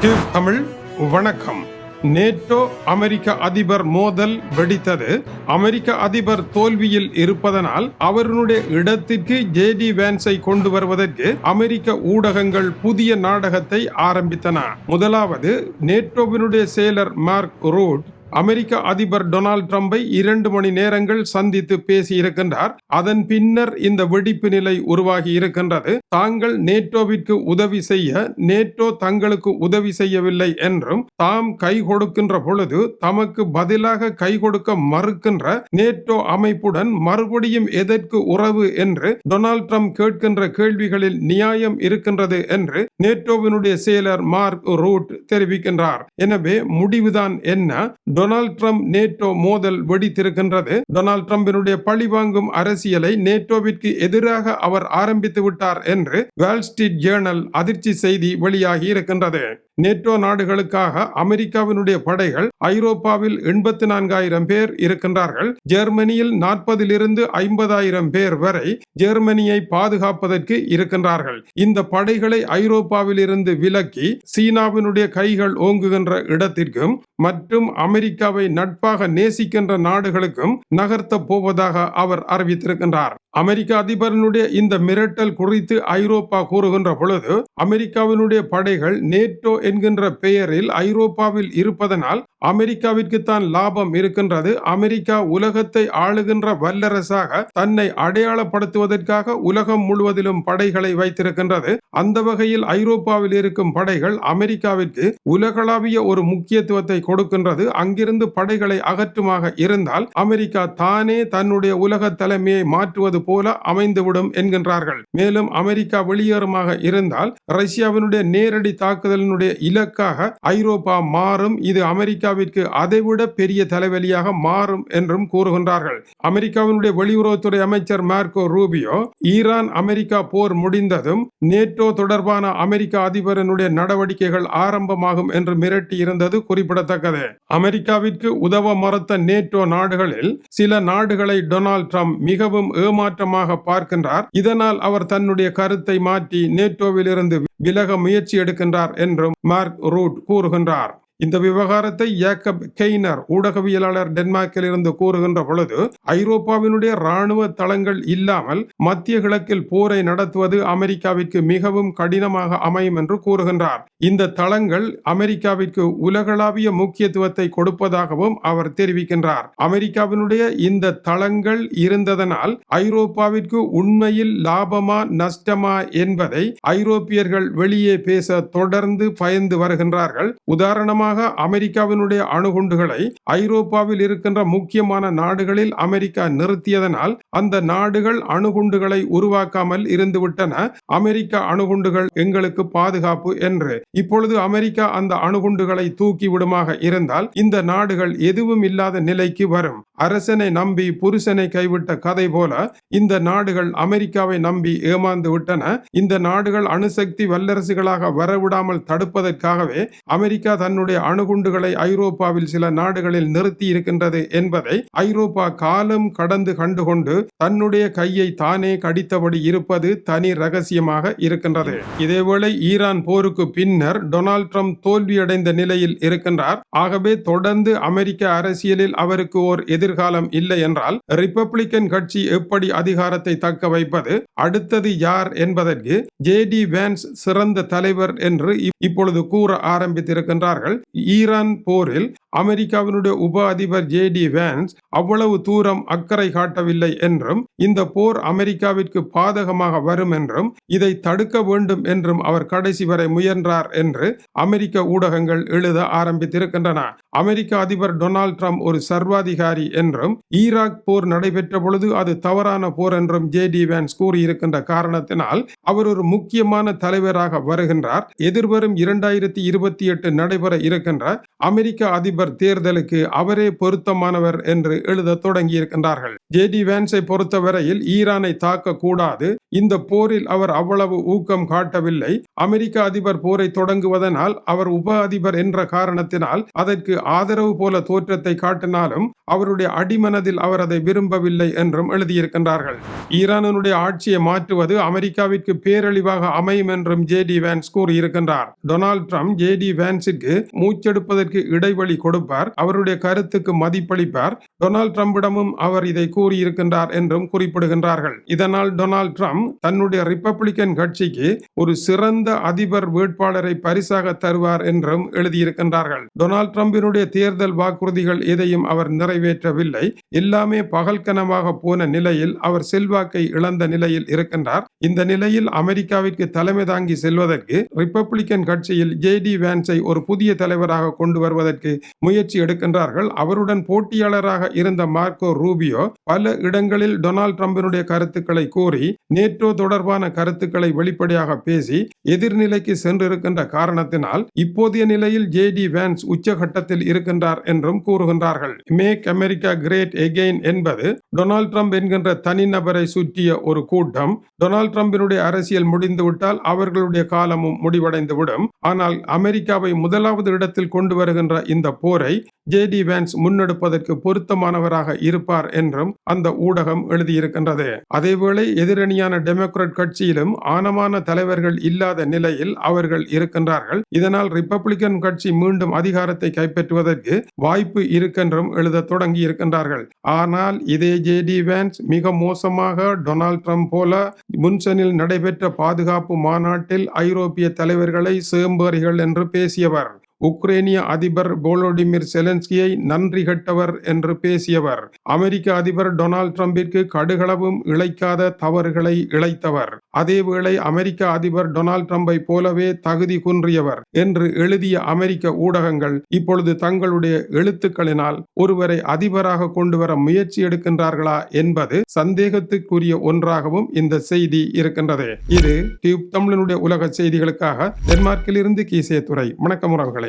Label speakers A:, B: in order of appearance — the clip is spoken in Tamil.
A: தமிழ் வணக்கம். நேட்டோ அமெரிக்க அதிபர் மோதல் வெடித்தது. அமெரிக்க அதிபர் தோல்வியில் இருப்பதனால் அவருடைய இடத்திற்கு ஜேடி வேன்ஸை கொண்டு வருவதற்கு அமெரிக்க ஊடகங்கள் புதிய நாடகத்தை ஆரம்பித்தன. முதலாவது, நேட்டோவினுடைய செயலர் மார்க் ரூட் அமெரிக்க அதிபர் டொனால்ட் ட்ரம்பை 2 மணி நேரங்கள் சந்தித்து பேசி இருக்கின்றார். அதன் பின்னர் இந்த வெடிப்பு நிலை உருவாகி இருக்கின்றது. தாங்கள் நேட்டோவிற்கு உதவி செய்ய நேட்டோ தங்களுக்கு உதவி செய்யவில்லை என்றும், தாம் கை கொடுக்கின்ற பொழுது தமக்கு பதிலாக கை கொடுக்க மறுக்கின்ற நேட்டோ அமைப்புடன் மறுபடியும் எதற்கு உறவு என்று டொனால்ட் ட்ரம்ப் கேட்கின்ற கேள்விகளில் நியாயம் இருக்கின்றது என்று நேட்டோவினுடைய செயலர் மார்க் ரூட் தெரிவிக்கின்றார். எனவே முடிவுதான் என்ன? டொனால்ட் ட்ரம்ப் நேட்டோ மோதல் வெடித்திருக்கின்றது. டொனால்ட் ட்ரம்பினுடைய பழிவாங்கும் அரசியலை நேட்டோவிற்கு எதிராக அவர் ஆரம்பித்து விட்டார் என்று வால் ஸ்ட்ரீட் ஜேர்னல் அதிர்ச்சி செய்தி வெளியாகி இருக்கின்றது. நேட்டோ நாடுகளுக்காக அமெரிக்காவினுடைய படைகள் ஐரோப்பாவில் 84,000 பேர் இருக்கின்றார்கள். ஜெர்மனியில் 40,000 to 50,000 பேர் வரை ஜெர்மனியை பாதுகாப்பதற்கு இருக்கின்றார்கள். இந்த படைகளை ஐரோப்பாவில் இருந்து விலக்கி சீனாவினுடைய கைகள் ஓங்குகின்ற இடத்திற்கும் மற்றும் அமெரிக்காவை நட்பாக நேசிக்கின்ற நாடுகளுக்கும் நகர்த்த போவதாக அவர் அறிவித்திருக்கின்றார். அமெரிக்க அதிபரனுடைய இந்த மிரட்டல் குறித்து ஐரோப்பா கூறுகின்ற பொழுது, அமெரிக்காவினுடைய படைகள் நேட்டோ என்கின்ற பெயரில் ஐரோப்பாவில் இருப்பதனால் அமெரிக்காவிற்கு தான் லாபம் இருக்கின்றது. அமெரிக்கா உலகத்தை ஆளுகின்ற வல்லரசாக தன்னை அடையாளப்படுத்துவதற்காக உலகம் முழுவதிலும் படைகளை வைத்திருக்கின்றது. அந்த வகையில் ஐரோப்பாவில் இருக்கும் படைகள் அமெரிக்காவிற்கு உலகளாவிய ஒரு முக்கியத்துவத்தை கொடுக்கின்றது. அங்கிருந்து படைகளை அகற்றுமாக இருந்தால் அமெரிக்கா தானே தன்னுடைய உலக தலைமையை மாற்றுவது போல அமைந்துவிடும் என்கின்றார்கள். மேலும் அமெரிக்கா வெளியேறுமாக இருந்தால் ரஷ்யாவினுடைய நேரடி தாக்குதலினுடைய இலக்காக ஐரோப்பா மாறும். இது அமெரிக்காவிற்கு அதைவிட பெரிய தலைவலியாக மாறும் என்றும் கூறுகின்றார்கள். அமெரிக்காவினுடைய வெளியுறவுத்துறை அமைச்சர் மார்க்கோ ரூபியோ, ஈரான் அமெரிக்கா போர் முடிந்ததும் நேட்டோ தொடர்பான அமெரிக்க அதிபரனுடைய நடவடிக்கைகள் ஆரம்பமாகும் என்று மிரட்டி இருந்தது குறிப்பிடத்தக்கது. அமெரிக்காவிற்கு உதவ மறுத்த நேட்டோ நாடுகளில் சில நாடுகளை டொனால்ட் ட்ரம்ப் மிகவும் ஏமாற்றமாக பார்க்கின்றார். இதனால் அவர் தன்னுடைய கருத்தை மாற்றி நேட்டோவில் இருந்து விலக முயற்சி எடுக்கின்றார் என்றும் மார்க் ரூட் கூறுகின்றார். இந்த விவகாரத்தை யாக்கப் கெய்னர் ஊடகவியலாளர் டென்மார்க்கில் இருந்து கூறுகின்ற பொழுது, ஐரோப்பாவினுடைய ராணுவ தளங்கள் இல்லாமல் மத்திய கிழக்கில் போரை நடத்துவது அமெரிக்காவிற்கு மிகவும் கடினமாக அமையும் என்று கூறுகின்றார். இந்த தளங்கள் அமெரிக்காவிற்கு உலகளாவிய முக்கியத்துவத்தை கொடுப்பதாகவும் அவர் தெரிவிக்கின்றார். அமெரிக்காவினுடைய இந்த தளங்கள் இருந்ததனால் ஐரோப்பாவிற்கு உண்மையில் லாபமா நஷ்டமா என்பதை ஐரோப்பியர்கள் வெளியே பேச தொடர்ந்து பயந்து வருகின்றார்கள். உதாரணமாக அமெரிக்காவினுடைய அணுகுண்டுகளை ஐரோப்பாவில் இருக்கின்ற முக்கியமான நாடுகளில் அமெரிக்கா நிறுத்தியதனால் அந்த நாடுகள் அணுகுண்டுகளை உருவாக்காமல் இருந்துவிட்டன. அமெரிக்க அணுகுண்டுகள் எங்களுக்கு பாதுகாப்பு என்று. இப்பொழுது அமெரிக்கா அந்த அணுகுண்டுகளை தூக்கி விடுமாக இருந்தால் இந்த நாடுகள் எதுவும் இல்லாத நிலைக்கு வரும். அரசனை நம்பி புருஷனை கைவிட்ட கதை போல இந்த நாடுகள் அமெரிக்காவை நம்பி ஏமாந்து விட்டன. இந்த நாடுகள் அணுசக்தி வல்லரசுகளாக வரவிடாமல் தடுப்பதற்காகவே அமெரிக்கா தன்னுடைய அணுகுண்டுகளை ஐரோப்பாவில் சில நாடுகளில் நிறுத்தி இருக்கின்றது என்பதை ஐரோப்பா காலம் கடந்து கண்டுகொண்டு தன்னுடைய கையை தானே கடித்தபடி இருப்பது தனி ரகசியமாக இருக்கின்றது. இதேவேளை ஈரான் போருக்கு பின்னர் டொனால்ட் ட்ரம்ப் தோல்வியடைந்த நிலையில் இருக்கின்றார். ஆகவே தொடர்ந்து அமெரிக்க அரசியலில் அவருக்கு ஓர் எதிர்காலம் இல்லை என்றால் ரிப்பப்ளிக்கன் கட்சி எப்படி அதிகாரத்தை தக்க வைப்பது, அடுத்தது யார் என்பதற்கு ஜேடி வேன்ஸ் சிறந்த தலைவர் என்று இப்பொழுது கூற ஆரம்பித்திருக்கின்றார்கள். ஈரான் போரில் அமெரிக்காவினுடைய உப அதிபர் ஜேடி வேன்ஸ் அவ்வளவு தூரம் அக்கறை காட்டவில்லை என்றும், இந்த போர் அமெரிக்காவிற்கு பாதகமாக வரும் என்றும், இதை தடுக்க வேண்டும் என்றும் அவர் கடைசி வரை முயன்றார் என்று அமெரிக்க ஊடகங்கள் எழுத ஆரம்பித்திருக்கின்றன. அமெரிக்க அதிபர் டொனால்ட் ட்ரம்ப் ஒரு சர்வாதிகாரி என்றும், ஈராக் போர் நடைபெற்ற பொழுது அது தவறான போர் என்றும் ஜேடி வேன்ஸ் கூறியிருக்கின்ற காரணத்தினால் அவர் ஒரு முக்கியமான தலைவராக வருகின்றார். எதிர்வரும் 2028 நடைபெற இருக்கின்ற அமெரிக்க அதிபர் தேர்தலுக்கு அவரே பொருத்தமானவர் என்று எழுத தொடங்கி இருக்கின்றார்கள். ஜேடி வேன்ஸை பொறுத்தவரையில் ஈரானை தாக்க கூடாது, இந்த போரில் அவர் அவ்வளவு ஊக்கம் காட்டவில்லை, அமெரிக்க அதிபர் போரை தொடங்குவதனால் அவர் உப அதிபர் என்ற காரணத்தினால் அதற்கு ஆதரவு போல தோற்றத்தை காட்டினாலும் அவருடைய அடிமனதில் அவர் அதை விரும்பவில்லை என்றும் எழுதியிருக்கின்றார்கள். ஈரானுடைய ஆட்சியை மாற்றுவது அமெரிக்காவிற்கு பேரழிவாக அமையும் என்றும் ஜேடி வேன்ஸ் கூறியிருக்கின்றார். டொனால்ட் ட்ரம்ப் ஜேடி வேன்ஸிற்கு மூச்செடுப்பதற்கு இடைவெளி கொடுப்பார், அவருடைய கருத்துக்கு மதிப்பளிப்பார். டொனால்ட் ட்ரம்பிடமும் அவர் இதை கூறியிருக்கின்றார் என்றும் குறிப்பிடுகின்றார்கள். இதனால் டொனால்ட் ட்ரம்ப் தன்னுடைய ரிப்பப்ளிக்கன் கட்சிக்கு ஒரு சிறந்த அதிபர் வேட்பாளரை பரிசாக தருவார் என்றும் எழுதியிருக்கின்றார்கள். டொனால்ட் ட்ரம்பினுடைய தேர்தல் வாக்குறுதிகள் எதையும் அவர் நிறைவேற்றவில்லை, எல்லாமே பகல்கனமாக போன நிலையில் அவர் செல்வாக்கை இழந்த நிலையில் இருக்கின்றார். இந்த நிலையில் அமெரிக்காவிற்கு தலைமை தாங்கி செல்வதற்கு ரிப்பப்ளிக்கன் கட்சியில் ஜேடி வேன்ஸை ஒரு புதிய தலைவராக கொண்டு வருவதற்கு முயற்சி எடுக்கின்றார்கள். அவருடன் போட்டியாளராக இருந்த மார்க்கோ ரூபியோ பல இடங்களில் டொனால்ட் ட்ரம்பினுடைய கருத்துக்களை கூறி நேட்டோ தொடர்பான கருத்துக்களை வெளிப்படையாக பேசி எதிர்நிலைக்கு சென்றிருக்கின்ற காரணத்தினால் இப்போதைய நிலையில் ஜேடி வேன்ஸ் உச்சகட்டத்தில் இருக்கின்றார் என்றும் கூறுகின்றார்கள். மேக் அமெரிக்கா கிரேட் எகெயின் என்பது டொனால்ட் ட்ரம்ப் என்கின்ற தனிநபரை சுற்றிய ஒரு கூட்டம். டொனால்ட் ட்ரம்பினுடைய அரசியல் முடிந்துவிட்டால் அவர்களுடைய காலமும் முடிவடைந்துவிடும். ஆனால் அமெரிக்காவை முதலாவது இடத்தில் கொண்டு வருகின்ற இந்த போரை ஜேடி வேன்ஸ் முன்னெடுப்பதற்கு பொருத்தமானவராக இருப்பார் என்றும் அந்த ஊடகம் எழுதியிருக்கின்றது. அதேவேளை எதிரணியான டெமோக்ராட் கட்சியிலும் ஆனமான தலைவர்கள் இல்லாத நிலையில் அவர்கள் இருக்கின்றார்கள். இதனால் ரிப்பப்ளிக்கன் கட்சி மீண்டும் அதிகாரத்தை கைப்பற்றுவதற்கு வாய்ப்பு இருக்கென்றும் எழுத தொடங்கி இருக்கின்றார்கள். ஆனால் இதே ஜேடி வேன்ஸ் மிக மோசமாக டொனால்ட் ட்ரம்ப் போல முன்சனில் நடைபெற்ற பாதுகாப்பு மாநாட்டில் ஐரோப்பிய தலைவர்களை சேம்பேறிகள் என்று பேசியவர், உக்ரைனிய அதிபர் வோலோடிமிர் செலன்ஸ்கியை நன்றி கெட்டவர் என்று பேசியவர், அமெரிக்க அதிபர் டொனால்ட் ட்ரம்பிற்கு கடுகளவும் இழைக்காத தவறுகளை இழைத்தவர், அதேவேளை அமெரிக்க அதிபர் டொனால்ட் ட்ரம்பை போலவே தகுதி குன்றியவர் என்று எழுதிய அமெரிக்க ஊடகங்கள் இப்பொழுது தங்களுடைய எழுத்துக்களினால் ஒருவரை அதிபராக கொண்டு வர முயற்சி எடுக்கின்றார்களா என்பது சந்தேகத்துக்குரிய ஒன்றாகவும் இந்த செய்தி இருக்கின்றது. இது டியூப் தமிழனுடைய உலக செய்திகளுக்காக டென்மார்க்கில் இருந்து கீசே துறை. வணக்கம் உறவுகளே.